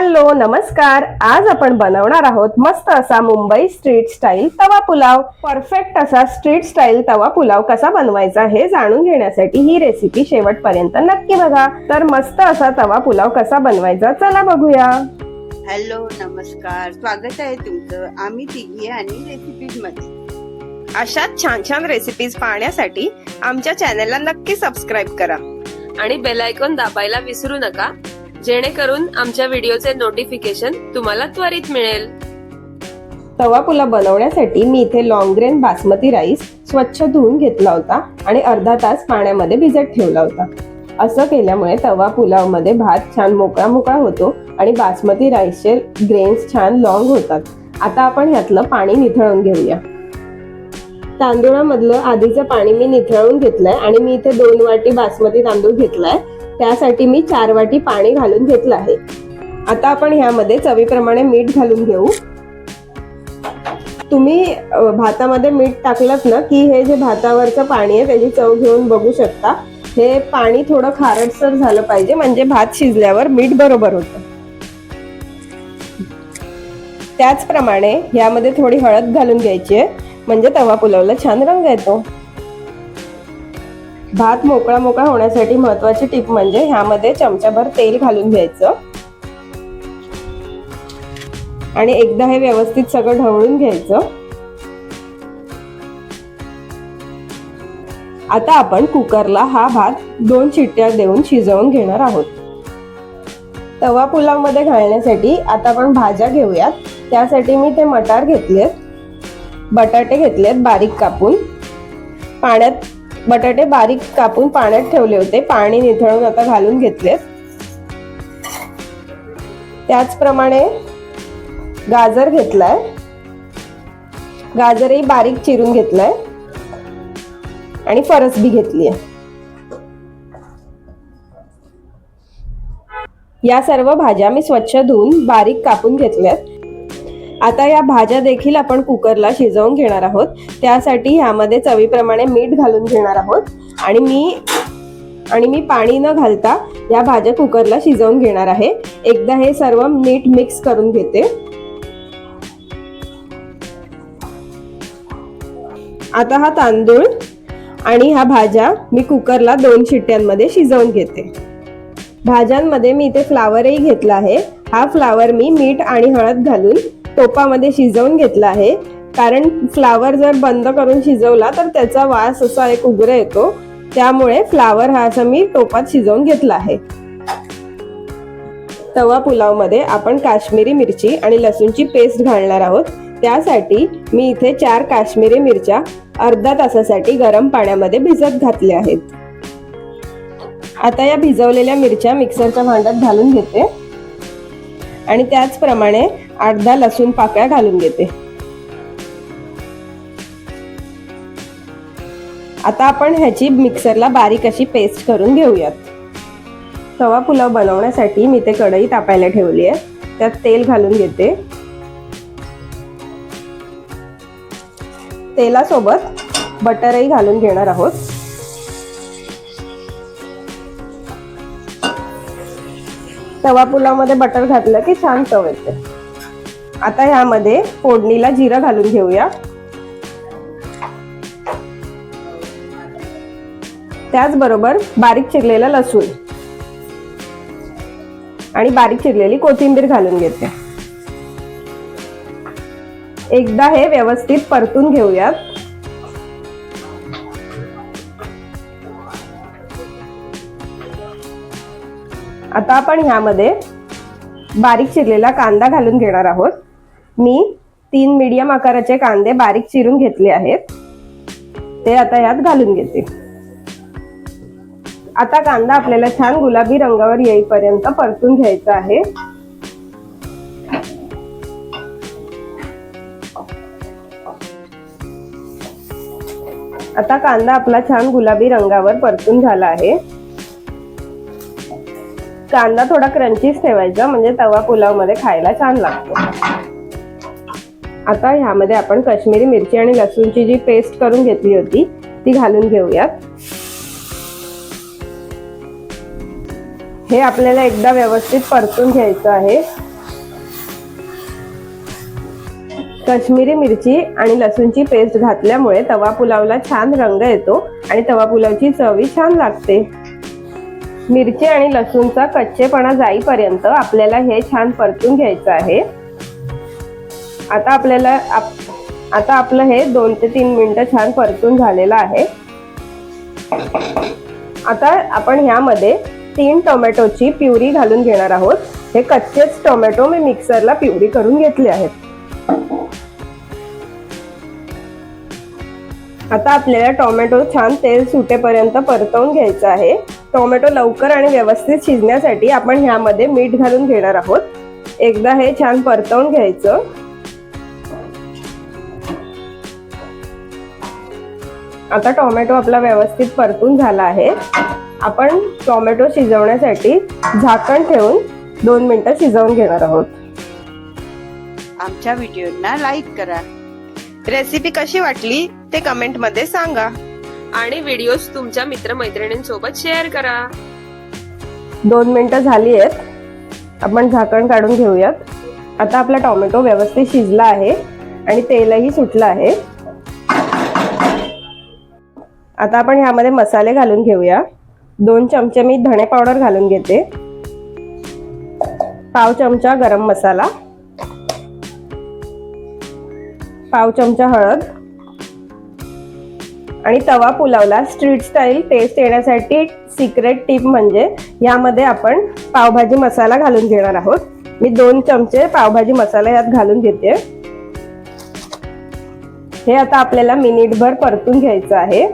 Hello नमस्कार। आज आपण बनवणार आहोत मस्त असा मुंबई स्ट्रीट स्टाईल तवा पुलाव। परफेक्ट असा स्ट्रीट स्टाईल तवा पुलाव कसा बनवायचा हे जाणून घेण्यासाठी ही रेसिपी शेवटपर्यंत नक्की बघा। तर मस्त असा तवा पुलाव कसा बनवायचा चला बघूया। हॅलो नमस्कार, स्वागत आहे तुमचं आम्ही तिघी आणि रेसिपीज मध्ये। अशाच छान छान रेसिपीज पाहण्यासाठी आमच्या चॅनलला नक्की सबस्क्राइब करा आणि बेल आयकॉन दाबायला विसरू नका, जेणेकरून आमच्या व्हिडिओचे नोटिफिकेशन तुम्हाला त्वरित मिळेल। तवा पुलाव बनवण्यासाठी मी इथे लॉंग ग्रेन बासमती राईस स्वच्छ धुवून घेतला होता आणि अर्धा तास पाण्यामध्ये भिजत ठेवला होता। असं केल्यामुळे तवा पुलाव मध्ये भात छान मोकळा मोकळा होतो आणि बासमती राईसचे ग्रेन्स छान लॉंग होतात। आता आपण यातलं पाणी निथळून घेऊया। तांदूळामधलं आधीचं पाणी मी निथळून घेतलंय आणि मी इथे 2 वाटी बासमती तांदूळ घेतलाय, त्यासाठी मी 4 वाटी पाणी घालून घेतलं आहे। आता आपण ह्यामध्ये चवीप्रमाणे मीठ घालून घेऊ। तुम्ही भातामध्ये मीठ टाकलत ना की हे जे भातावरचं पाणी आहे त्याची चव घेऊन बघू शकता। हे पाणी थोडं खारटसर झालं पाहिजे, म्हणजे भात शिजल्यावर मीठ बरोबर होतं। त्याचप्रमाणे यामध्ये थोडी हळद घालून घ्यायची आहे, म्हणजे तवा पुलावला छान रंग येतो। भात मोकळा मोकळा होण्यासाठी महत्वाची टिप म्हणजे ह्यामध्ये चमचाभर तेल घालून घ्यायचं आणि एकदा हे व्यवस्थित सगळं ढवळून घ्यायचं। आता आपण कुकरला हा भात 2 शिट्ट्या देऊन शिजवून घेणार आहोत। तवा पुलाव मध्ये घालण्यासाठी आता आपण भाज्या घेऊयात। त्यासाठी मी ते मटार घेतलेत, बटाटे घेतलेत बारीक कापून, बटाटे बारीक कापून पाण्यात ठेवले होते, पाणी निथळून आता घालून घेतलेत। त्याचप्रमाणे गाजर घेतलाय, गाजरही बारीक चिरून घेतलाय आणि फरसबी घेतली आहे। या सर्व भाज्या मी स्वच्छ धुवून बारीक कापून घेतल्यात। आता या भाज्या देखील आपण कुकरला शिजवून घेणार आहोत। त्यासाठी ह्यामध्ये चवीप्रमाणे मीठ घालून घेणार आहोत आणि मी पाणी न घालता या भाज्या कुकरला शिजवून घेणार आहे। एकदा हे सर्व नीट मिक्स करून घेते। आता हा तांदूळ आणि ह्या भाज्या मी कुकरला 2 शिट्ट्यांमध्ये शिजवून घेते। भाज्यांमध्ये मी इथे फ्लावरही घेतला आहे। हा फ्लावर मी मीठ आणि हळद घालून टोपामध्ये शिजवून घेतला आहे, कारण फ्लावर जर बंद करून शिजवला तर त्याचा वास असा एक उग्र येतो, त्यामुळे फ्लावर हा असा मी टोपात शिजवून घेतला आहे। तवा पुलाव मध्ये आपण काश्मीरी मिरची आणि लसूणची पेस्ट घालणार आहोत। त्यासाठी मी इथे 4 काश्मीरी मिरच्या अर्धा तासासाठी गरम पाण्यामध्ये भिजत घातल्या आहेत। आता या भिजवलेल्या मिरच्या मिक्सरच्या भांड्यात घालून घेते आणि त्याचप्रमाणे अर्धा लसूण पाकळ्या घालून घेते। आता आपण ह्याची मिक्सरला बारीक अशी पेस्ट करून घेऊयात। तवा पुलाव बनवण्यासाठी मी ते कढई तापायला ठेवली आहे, त्यात तेल घालून घेते। तेलासोबत बटरही घालून घेणार आहोत। तवा पुलाव मध्ये बटर घातलं की छान चव येते। आता ह्यामध्ये फोडणीला जिरं घालून घेऊया। त्याचबरोबर बारीक चिरलेला लसूण आणि बारीक चिरलेली कोथिंबीर घालून घेते। एकदा हे व्यवस्थित परतून घेऊयात। आता आपण ह्यामध्ये बारीक चिरलेला कांदा घालून घेणार आहोत। मी 3 मीडियम आकाराचे कांदे बारीक चिरून घेतले आहेत, ते आता यात घालून घेते। आता कांदा आपल्याला छान गुलाबी रंगावर येईपर्यंत परतून घ्यायचा आहे। आता कांदा आपला छान गुलाबी रंगावर परतून झाला आहे। कांदा थोडा क्रंचीच ठेवायचा, म्हणजे तवा पुलाव मध्ये खायला छान लागतो। आता ह्यामध्ये आपण काश्मीरी मिरची आणि लसूणची जी पेस्ट करून घेतली होती ती घालून घेऊयात। हे आपल्याला एकदा व्यवस्थित परतून घ्यायचं आहे। काश्मीरी मिरची आणि लसूणची पेस्ट घातल्यामुळे तवा पुलावला छान रंग येतो आणि तवा पुलावची चवी छान लागते. मिरची आणि लसूणचा कच्चेपणा जाईपर्यंत आपल्याला हे छान परतून घ्यायचं आहे. आता आपलं हे 2 ते 3 मिनिटं छान परतून झालेलं आहे. आता आपण ह्यामध्ये 3 टोमॅटोची प्युरी घालून घेणार आहोत. हे कच्चेच टोमॅटो मी मिक्सरला प्युरी करून घेतले आहेत. आता आपल्याला टोमॅटो छान तेल सुटेपर्यंत परतवून घ्यायचं आहे. टोमॅटो लवकर आणि व्यवस्थित शिजण्यासाठी आपण ह्यामध्ये मीठ घालून घेणार आहोत. एकदा हे छान परतवून घ्यायचं. आता टोमॅटो आपला व्यवस्थित परतून झाला आहे. आपण टोमॅटो शिजवण्यासाठी झाकण ठेवून 2 मिनिटं शिजवून घेणार आहोत. आमच्या व्हिडिओना लाईक करा. रेसिपी कशी वाटली ते कमेंट मध्ये सांगा आणि व्हिडिओज तुमच्या मित्रमैत्रिणींसोबत शेअर करा. 2 मिनिटं झाली आहेत. आपण झाकण काढून घेऊयात. आता आपला टोमॅटो व्यवस्थित शिजला आहे आणि तेलही सुटलं आहे. आता आपण ह्यामध्ये मसाले घालून घेऊया. 2 चमचे मी धणे पावडर घालून घेते. पाव चमचा गरम मसाला, पाव चमचा हळद आणि तवा पुलावला स्ट्रीट स्टाईल टेस्ट येण्यासाठी सिक्रेट टिप म्हणजे यामध्ये आपण पावभाजी मसाला घालून घेणार आहोत. मी 2 चमचे पावभाजी मसाला यात घालून घेते. हे आता आपल्याला मिनिटभर परतून घ्यायचं आहे.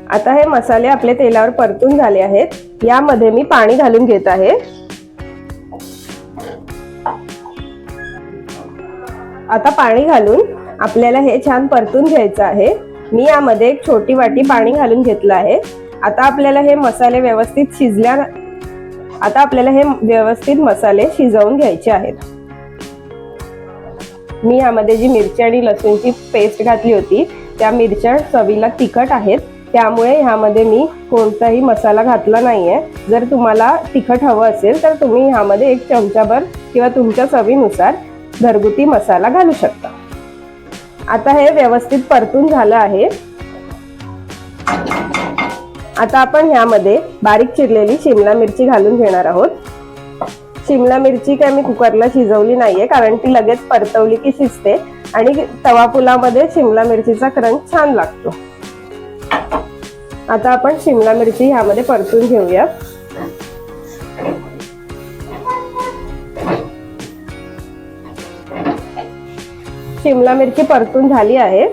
आता हे मसाले आपले तेलावर परतून झाले आहेत. यामध्ये मी पाणी घालून घेत आहे. आता पाणी घालून आपल्याला हे छान परतून घ्यायचं आहे. मी यामध्ये 1 छोटी वाटी पाणी घालून घेतलं आहे. आता आपल्याला हे मसाले व्यवस्थित शिजवून घ्यायचे आहेत. मी यामध्ये जी मिरची आणि लसूणची पेस्ट घातली होती त्या मिरच्या चवीला तिखट आहेत, त्यामुळे ह्यामध्ये मी कोणताही मसाला घातला नाहीये. जर तुम्हाला तिखट हवं असेल तर तुम्ही ह्यामध्ये 1 चमचाभर किंवा तुमच्या चवीनुसार घरगुती मसाला घालू शकता. आता हे व्यवस्थित परतून झालं आहे. आता आपण ह्यामध्ये बारीक चिरलेली शिमला मिरची घालून घेणार आहोत. शिमला मिरची काय मी कुकरला शिजवली नाहीये, कारण ती लगेच परतवली की शिजते आणि तवा पुलावमध्ये शिमला मिरचीचा क्रंच छान लागतो. आता आपण शिमला मिरची ह्यामध्ये परतून घेऊया. शिमला मिरची परतून झाली आहे.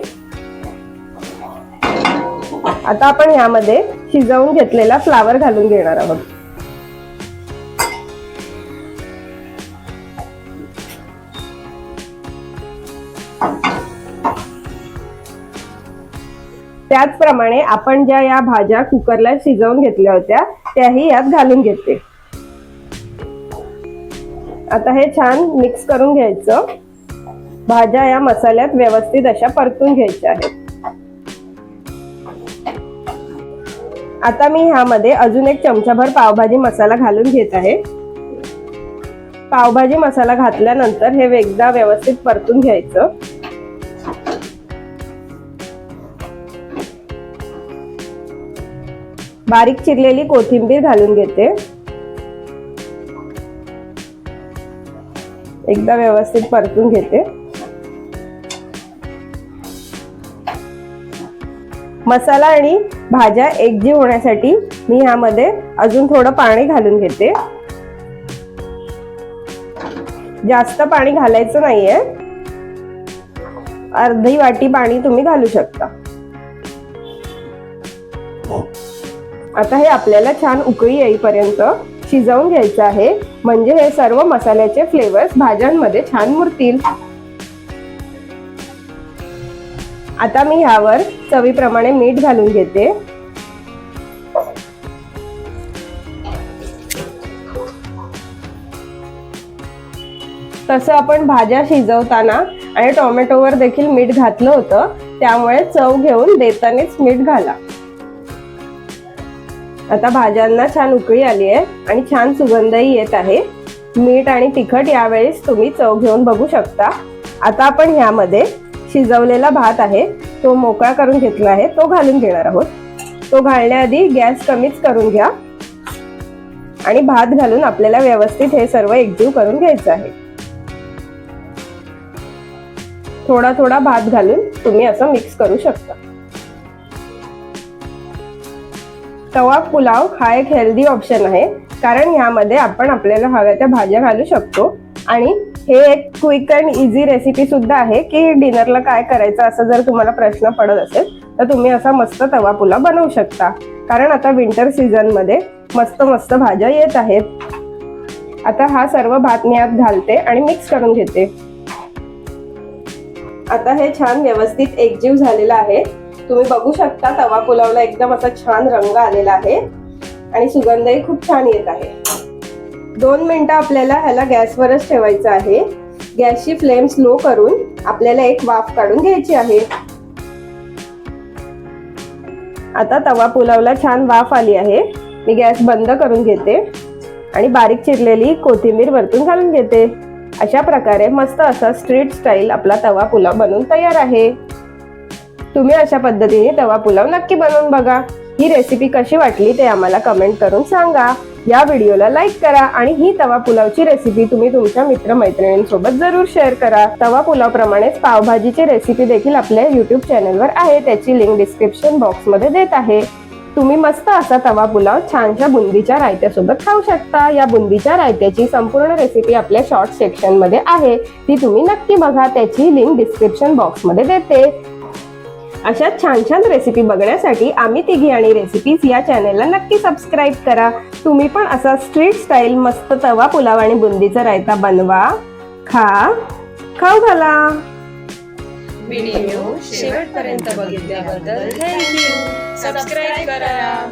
आता आपण ह्यामध्ये शिजवून घेतलेला फ्लावर घालून घेणार आहोत. त्याचप्रमाणे आपण ज्या या भाज्या कुकरला शिजवून घेतल्या होत्या त्याही यात घालून घेते. आता हे छान मिक्स करून घ्यायचं. भाज्या या मसाल्यात व्यवस्थित अशा परतून घ्यायच्या आहेत. आता मी ह्यामध्ये अजून 1 चमचाभर पावभाजी मसाला घालून घेत आहे. पावभाजी मसाला घातल्यानंतर हे एकदा व्यवस्थित परतून घ्यायचं. बारीक चिरलेली कोथिंबीर घालून घेते. एकदा व्यवस्थित परतून घेते. मसाला आणि भाज्या एकजीव होण्यासाठी मी ह्यामध्ये अजून थोडं पाणी घालून घेते. जास्त पाणी घालायचं नाहीये. अर्धी वाटी पाणी तुम्ही घालू शकता. आता हे आपल्याला छान उकळी येईपर्यंत शिजवून घ्यायचं आहे, म्हणजे हे सर्व मसाल्याचे फ्लेवर्स भाज्यांमध्ये छान मुरतील. आता मी ह्यावर चवीप्रमाणे मीठ घालून घेते. तसं आपण भाज्या शिजवताना आणि टोमॅटोवर देखील मीठ घातलं होतं, त्यामुळे चव घेऊन देतानाच मीठ घाला. आता भाज्यांना छान उकळी आली आहे आणि छान सुगंधही येत आहे. मीठ आणि तिखट यावेळेस तुम्ही चव घेऊन बघू शकता. आता आपण ह्यामध्ये शिजवलेला भात आहे तो मोकळा करून घेतला आहे, तो घालून घेणार आहोत. तो घालण्याआधी गॅस कमीच करून घ्या आणि भात घालून आपल्याला व्यवस्थित हे सर्व एकजीव करून घ्यायचं आहे. थोडा थोडा भात घालून तुम्ही असं मिक्स करू शकता. तवा पुलाव हा एक हेल्दी ऑप्शन आहे, कारण ह्यामध्ये आपण आपल्याला हव्या त्या भाज्या घालू शकतो. आणि हे एक क्विक अँड इझी रेसिपी सुद्धा आहे की डिनरला काय करायचं असं जर तुम्हाला प्रश्न पडत असेल तर तुम्ही असा मस्त तवा पुलाव बनवू शकता. कारण आता विंटर सीझन मध्ये मस्त मस्त भाज्या येत आहेत. आता हा सर्व भात मी यात घालते आणि मिक्स करून घेते. आता हे छान व्यवस्थित एकजीव झालेला आहे. तुम्ही बघू शकता तवा पुलावला एकदम असा छान रंग आलेला आहे आणि सुगंधही खूप छान येत आहे. 2 मिनिटं आपल्याला ह्याला गॅसवरच ठेवायचं आहे. गॅसची फ्लेम स्लो करून आपल्याला एक वाफ काढून घ्यायची आहे. आता तवा पुलावला छान वाफ आली आहे. मी गॅस बंद करून घेते आणि बारीक चिरलेली कोथिंबीर वरतून घालून घेते. अशा प्रकारे मस्त असा स्ट्रीट स्टाईल आपला तवा पुलाव बनवून तयार आहे. तुम्ही अशा पद्धतीने तवा पुलाव नक्की बनवून बघा. ही रेसिपी कशी वाटली ते आम्हाला कमेंट करून सांगा. या व्हिडिओला लाईक करा आणि ही तवा पुलावची रेसिपी तुम्ही तुमच्या मित्रमैत्रिणींसोबत जरूर शेअर करा. तवा पुलाव प्रमाणेच पावभाजीची रेसिपी देखील आपल्या युट्यूब चॅनलवर आहे, त्याची लिंक डिस्क्रिप्शन बॉक्स मध्ये देत आहे. तुम्ही मस्त असा तवा पुलाव छानशा बुंदीच्या रायत्यासोबत खाऊ शकता. या बुंदीच्या रायत्याची संपूर्ण रेसिपी आपल्या शॉर्ट सेक्शन मध्ये आहे, ती तुम्ही नक्की बघा, त्याची लिंक डिस्क्रिप्शन बॉक्स मध्ये देते. अशा छान छान रेसिपी बघण्यासाठी आम्ही तिघी आणि रेसिपीज या चॅनलला नक्की सबस्क्राईब करा. तुम्ही पण असा स्ट्रीट स्टाईल मस्त तवा पुलाव आणि बुंदीचा रायता बनवा, खाऊ घाला. व्हिडिओ शेवटपर्यंत बघितल्याबद्दल थँक्यू. सबस्क्राईब करा.